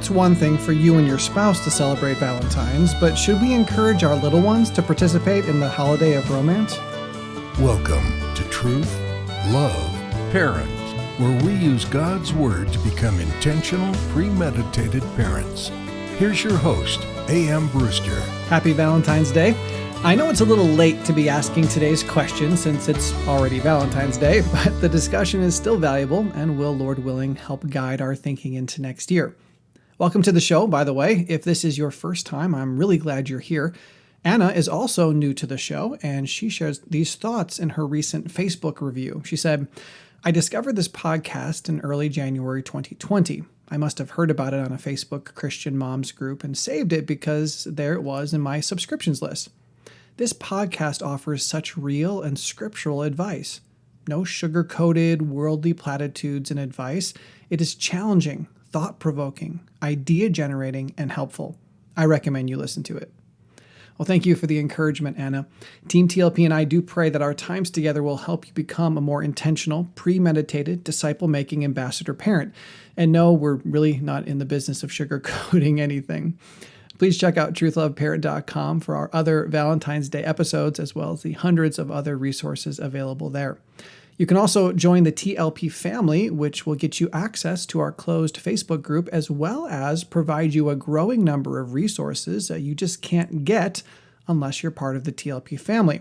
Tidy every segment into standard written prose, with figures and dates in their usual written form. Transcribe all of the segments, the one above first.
it's one thing for you and your spouse to celebrate Valentine's, but should we encourage our little ones to participate in the holiday of romance? Welcome to Truth.Love.Family, where we use God's Word to become intentional, premeditated parents. Here's your host, AMBrewster. Happy Valentine's Day. I know it's a little late to be asking today's question since it's already Valentine's Day, but the discussion is still valuable and will, Lord willing, help guide our thinking into next year. Welcome to the show, by the way. If this is your first time, I'm really glad you're here. Anna is also new to the show, and she shares these thoughts in her recent Facebook review. She said, I discovered this podcast in early January 2020. I must have heard about it on a Facebook Christian moms group and saved it because there it was in my subscriptions list. This podcast offers such real and scriptural advice. No sugar-coated, worldly platitudes and advice. It is challenging, thought-provoking, idea-generating, and helpful. I recommend you listen to it. Well, thank you for the encouragement, Anna. Team TLP and I do pray that our times together will help you become a more intentional, premeditated, disciple-making ambassador parent. And no, we're really not in the business of sugar-coating anything. Please check out Truth.Love.Parent.com for our other Valentine's Day episodes, as well as the hundreds of other resources available there. You can also join the TLP family, which will get you access to our closed Facebook group, as well as provide you a growing number of resources that you just can't get unless you're part of the TLP family.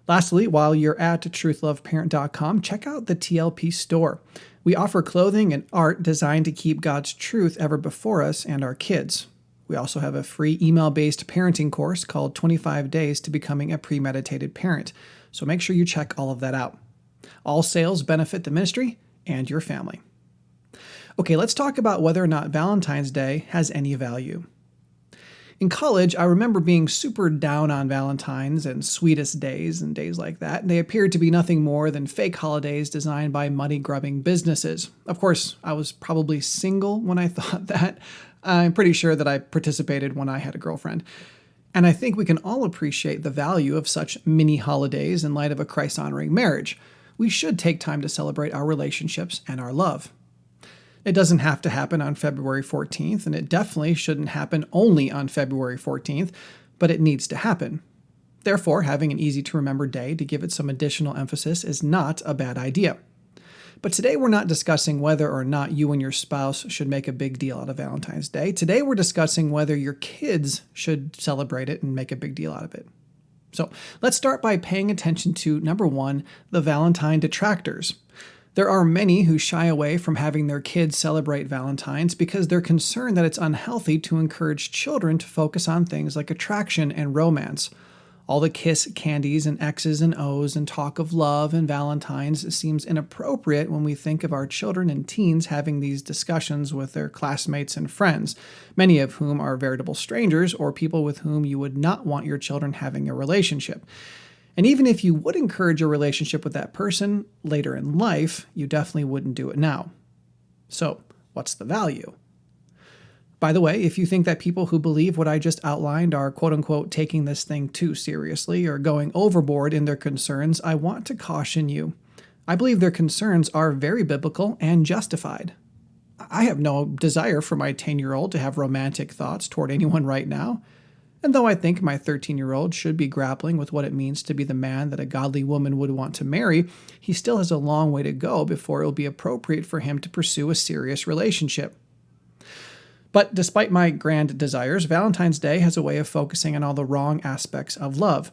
Lastly, while you're at Truth.Love.Parent.com, check out the TLP store. We offer clothing and art designed to keep God's truth ever before us and our kids. We also have a free email-based parenting course called 25 Days to Becoming a Premeditated Parent. So make sure you check all of that out. All sales benefit the ministry and your family. Okay, let's talk about whether or not Valentine's Day has any value. In college, I remember being super down on Valentine's and sweetest days and days like that. They appeared to be nothing more than fake holidays designed by money-grubbing businesses. Of course, I was probably single when I thought that. I'm pretty sure that I participated when I had a girlfriend. And I think we can all appreciate the value of such mini holidays in light of a Christ-honoring marriage. We should take time to celebrate our relationships and our love. It doesn't have to happen on February 14th, and it definitely shouldn't happen only on February 14th, but it needs to happen. Therefore, having an easy-to-remember day to give it some additional emphasis is not a bad idea. But today we're not discussing whether or not you and your spouse should make a big deal out of Valentine's Day. Today we're discussing whether your kids should celebrate it and make a big deal out of it. So let's start by paying attention to, number one, the Valentine detractors. There are many who shy away from having their kids celebrate Valentine's because they're concerned that it's unhealthy to encourage children to focus on things like attraction and romance. All the kiss candies and X's and O's and talk of love and Valentine's seems inappropriate when we think of our children and teens having these discussions with their classmates and friends, many of whom are veritable strangers or people with whom you would not want your children having a relationship. And even if you would encourage a relationship with that person later in life, you definitely wouldn't do it now. So, what's the value? By the way, if you think that people who believe what I just outlined are quote-unquote taking this thing too seriously or going overboard in their concerns, I want to caution you. I believe their concerns are very biblical and justified. I have no desire for my 10-year-old to have romantic thoughts toward anyone right now. And though I think my 13-year-old should be grappling with what it means to be the man that a godly woman would want to marry, he still has a long way to go before it will be appropriate for him to pursue a serious relationship. But despite my grand desires, Valentine's Day has a way of focusing on all the wrong aspects of love.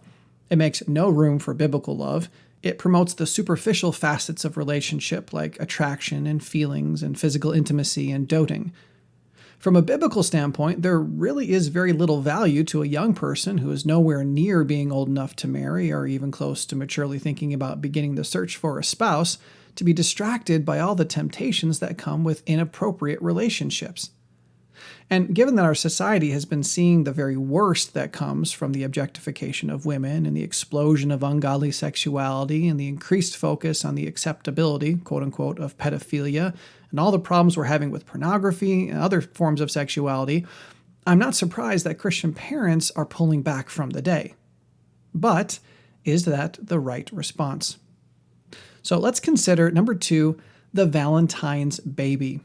It makes no room for biblical love. It promotes the superficial facets of relationship like attraction and feelings and physical intimacy and doting. From a biblical standpoint, there really is very little value to a young person who is nowhere near being old enough to marry or even close to maturely thinking about beginning the search for a spouse to be distracted by all the temptations that come with inappropriate relationships. And given that our society has been seeing the very worst that comes from the objectification of women and the explosion of ungodly sexuality and the increased focus on the acceptability, quote-unquote, of pedophilia and all the problems we're having with pornography and other forms of sexuality, I'm not surprised that Christian parents are pulling back from the day. But is that the right response? So let's consider, number two, the Valentine's baby.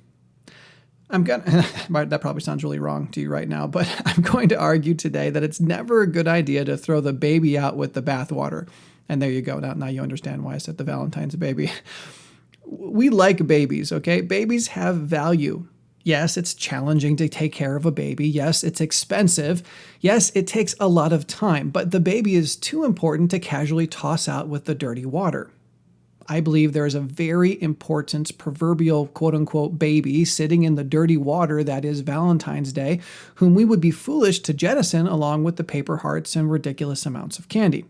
That probably sounds really wrong to you right now, but I'm going to argue today that it's never a good idea to throw the baby out with the bathwater. And there you go. Now you understand why I said the Valentine's baby. We like babies, okay? Babies have value. Yes, it's challenging to take care of a baby. Yes, it's expensive. Yes, it takes a lot of time, but the baby is too important to casually toss out with the dirty water. I believe there is a very important proverbial quote-unquote baby sitting in the dirty water that is Valentine's Day, whom we would be foolish to jettison along with the paper hearts and ridiculous amounts of candy.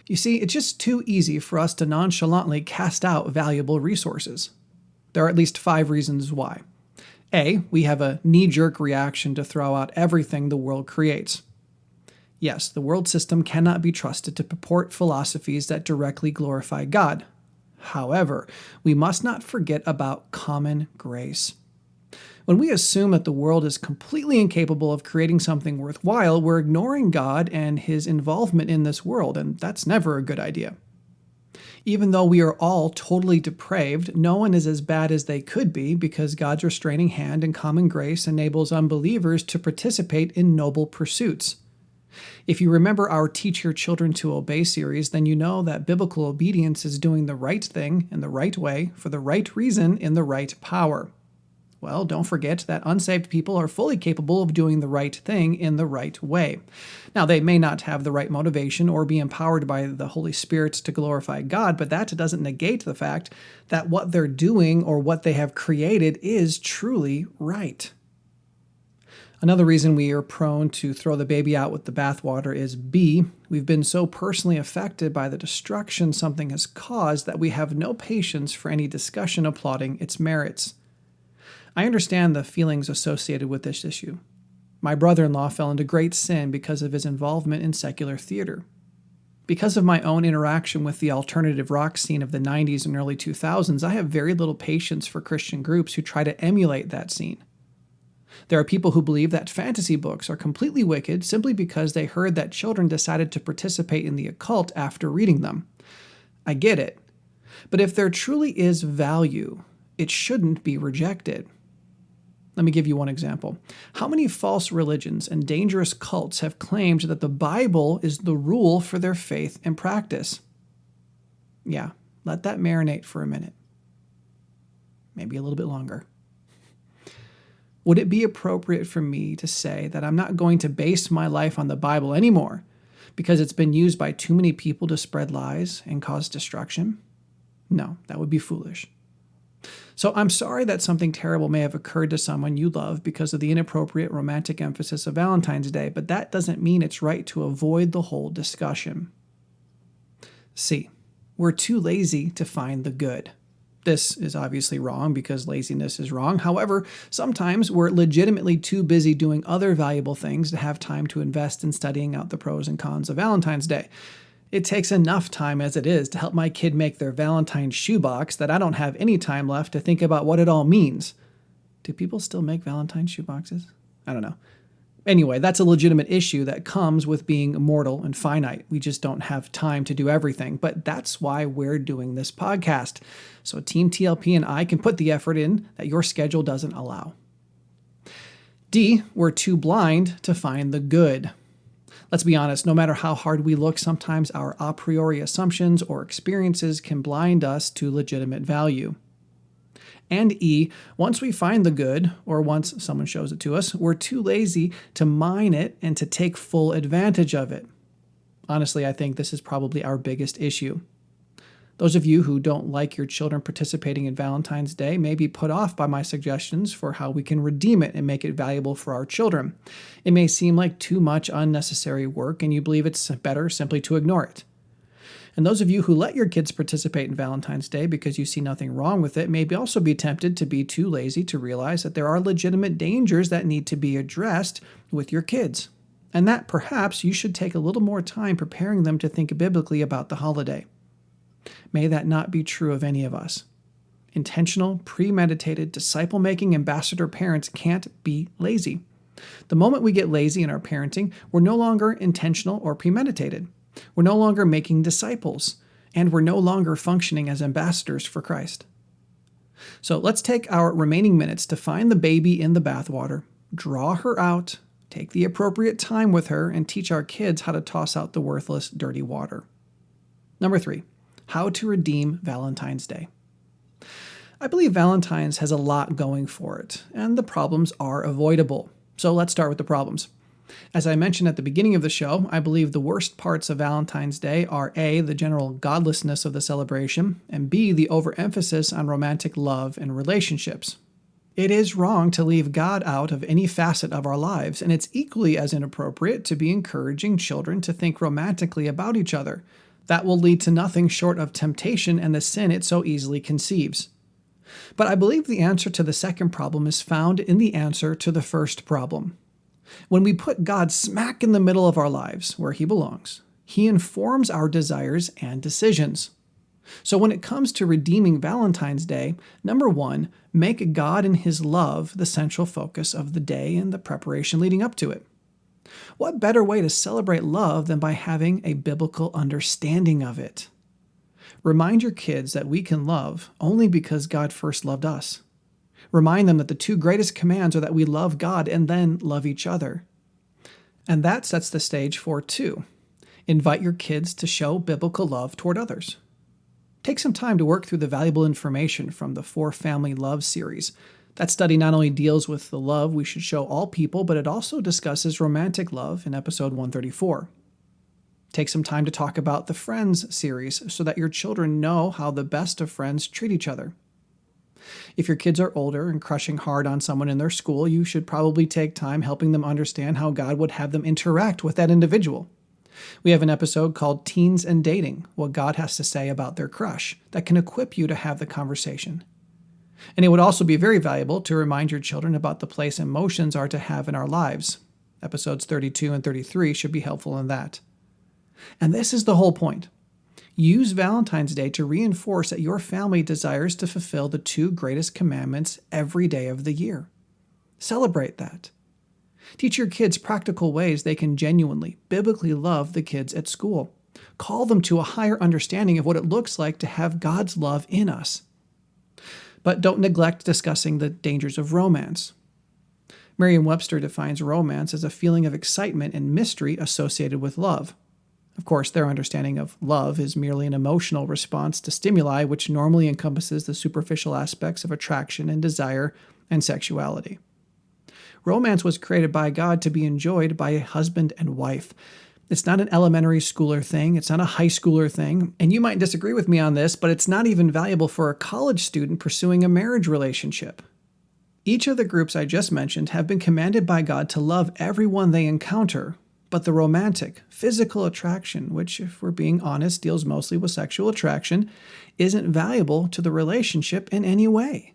You see, it's just too easy for us to nonchalantly cast out valuable resources. There are at least 5 reasons why. A, we have a knee-jerk reaction to throw out everything the world creates. Yes, the world system cannot be trusted to purport philosophies that directly glorify God. However, we must not forget about common grace. When we assume that the world is completely incapable of creating something worthwhile, we're ignoring God and His involvement in this world, and that's never a good idea. Even though we are all totally depraved, no one is as bad as they could be because God's restraining hand and common grace enables unbelievers to participate in noble pursuits. If you remember our Teach Your Children to Obey series, then you know that biblical obedience is doing the right thing in the right way for the right reason in the right power. Well, don't forget that unsaved people are fully capable of doing the right thing in the right way. Now, they may not have the right motivation or be empowered by the Holy Spirit to glorify God, but that doesn't negate the fact that what they're doing or what they have created is truly right. Another reason we are prone to throw the baby out with the bathwater is B, we've been so personally affected by the destruction something has caused that we have no patience for any discussion applauding its merits. I understand the feelings associated with this issue. My brother-in-law fell into great sin because of his involvement in secular theater. Because of my own interaction with the alternative rock scene of the 90s and early 2000s, I have very little patience for Christian groups who try to emulate that scene. There are people who believe that fantasy books are completely wicked simply because they heard that children decided to participate in the occult after reading them. I get it. But if there truly is value, it shouldn't be rejected. Let me give you one example. How many false religions and dangerous cults have claimed that the Bible is the rule for their faith and practice? Yeah, let that marinate for a minute. Maybe a little bit longer. Would it be appropriate for me to say that I'm not going to base my life on the Bible anymore because it's been used by too many people to spread lies and cause destruction? No, that would be foolish. So I'm sorry that something terrible may have occurred to someone you love because of the inappropriate romantic emphasis of Valentine's Day, but that doesn't mean it's right to avoid the whole discussion. C, we're too lazy to find the good. This is obviously wrong because laziness is wrong. However, sometimes we're legitimately too busy doing other valuable things to have time to invest in studying out the pros and cons of Valentine's Day. It takes enough time as it is to help my kid make their Valentine's shoebox that I don't have any time left to think about what it all means. Do people still make Valentine's shoeboxes? I don't know. Anyway, that's a legitimate issue that comes with being mortal and finite. We just don't have time to do everything, but that's why we're doing this podcast. So Team TLP and I can put the effort in that your schedule doesn't allow. D, we're too blind to find the good. Let's be honest, no matter how hard we look, sometimes our a priori assumptions or experiences can blind us to legitimate value. And E, once we find the good, or once someone shows it to us, we're too lazy to mine it and to take full advantage of it. Honestly, I think this is probably our biggest issue. Those of you who don't like your children participating in Valentine's Day may be put off by my suggestions for how we can redeem it and make it valuable for our children. It may seem like too much unnecessary work, and you believe it's better simply to ignore it. And those of you who let your kids participate in Valentine's Day because you see nothing wrong with it may also be tempted to be too lazy to realize that there are legitimate dangers that need to be addressed with your kids, and that perhaps you should take a little more time preparing them to think biblically about the holiday. May that not be true of any of us. Intentional, premeditated, disciple-making ambassador parents can't be lazy. The moment we get lazy in our parenting, we're no longer intentional or premeditated. We're no longer making disciples, and we're no longer functioning as ambassadors for Christ. So let's take our remaining minutes to find the baby in the bathwater, draw her out, take the appropriate time with her, and teach our kids how to toss out the worthless, dirty water. Number 3, how to redeem Valentine's Day. I believe Valentine's has a lot going for it, and the problems are avoidable. So let's start with the problems. As I mentioned at the beginning of the show, I believe the worst parts of Valentine's Day are A, the general godlessness of the celebration, and B, the overemphasis on romantic love and relationships. It is wrong to leave God out of any facet of our lives, and it's equally as inappropriate to be encouraging children to think romantically about each other. That will lead to nothing short of temptation and the sin it so easily conceives. But I believe the answer to the second problem is found in the answer to the first problem. When we put God smack in the middle of our lives, where He belongs, He informs our desires and decisions. So when it comes to redeeming Valentine's Day, number 1, make God and His love the central focus of the day and the preparation leading up to it. What better way to celebrate love than by having a biblical understanding of it? Remind your kids that we can love only because God first loved us. Remind them that the 2 greatest commands are that we love God and then love each other. And that sets the stage for 2. Invite your kids to show biblical love toward others. Take some time to work through the valuable information from the 4 Family Love series. That study not only deals with the love we should show all people, but it also discusses romantic love in episode 134. Take some time to talk about the Friends series so that your children know how the best of friends treat each other. If your kids are older and crushing hard on someone in their school, you should probably take time helping them understand how God would have them interact with that individual. We have an episode called Teens and Dating, what God has to say about their crush, that can equip you to have the conversation. And it would also be very valuable to remind your children about the place emotions are to have in our lives. Episodes 32 and 33 should be helpful in that. And this is the whole point. Use Valentine's Day to reinforce that your family desires to fulfill the 2 greatest commandments every day of the year. Celebrate that. Teach your kids practical ways they can genuinely, biblically love the kids at school. Call them to a higher understanding of what it looks like to have God's love in us. But don't neglect discussing the dangers of romance. Merriam-Webster defines romance as a feeling of excitement and mystery associated with love. Of course, their understanding of love is merely an emotional response to stimuli, which normally encompasses the superficial aspects of attraction and desire and sexuality. Romance was created by God to be enjoyed by a husband and wife. It's not an elementary schooler thing. It's not a high schooler thing. And you might disagree with me on this, but it's not even valuable for a college student pursuing a marriage relationship. Each of the groups I just mentioned have been commanded by God to love everyone they encounter, but the romantic, physical attraction, which, if we're being honest, deals mostly with sexual attraction, isn't valuable to the relationship in any way.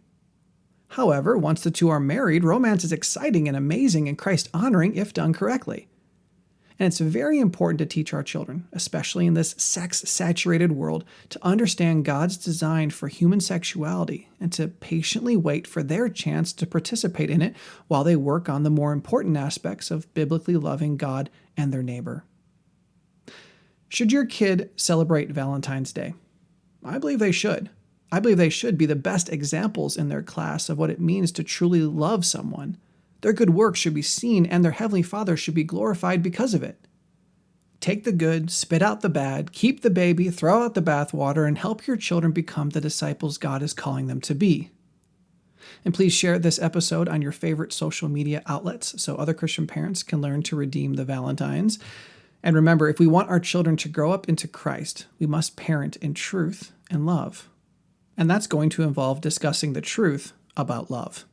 However, once the 2 are married, romance is exciting and amazing and Christ-honoring if done correctly. And it's very important to teach our children, especially in this sex-saturated world, to understand God's design for human sexuality and to patiently wait for their chance to participate in it while they work on the more important aspects of biblically loving God and their neighbor. Should your kid celebrate Valentine's Day? I believe they should. I believe they should be the best examples in their class of what it means to truly love someone. Their good work should be seen, and their Heavenly Father should be glorified because of it. Take the good, spit out the bad, keep the baby, throw out the bathwater, and help your children become the disciples God is calling them to be. And please share this episode on your favorite social media outlets so other Christian parents can learn to redeem the Valentines. And remember, if we want our children to grow up into Christ, we must parent in truth and love. And that's going to involve discussing the truth about love.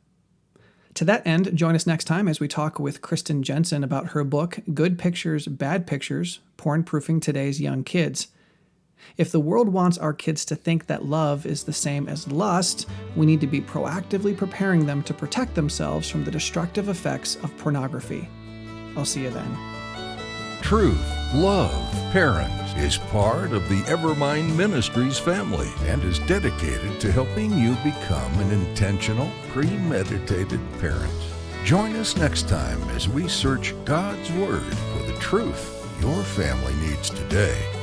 To that end, join us next time as we talk with Kristen Jensen about her book, Good Pictures, Bad Pictures, Porn-Proofing Today's Young Kids. If the world wants our kids to think that love is the same as lust, we need to be proactively preparing them to protect themselves from the destructive effects of pornography. I'll see you then. Truth.Love.Parents is part of the Evermind Ministries family and is dedicated to helping you become an intentional, premeditated parent. Join us next time as we search God's Word for the truth your family needs today.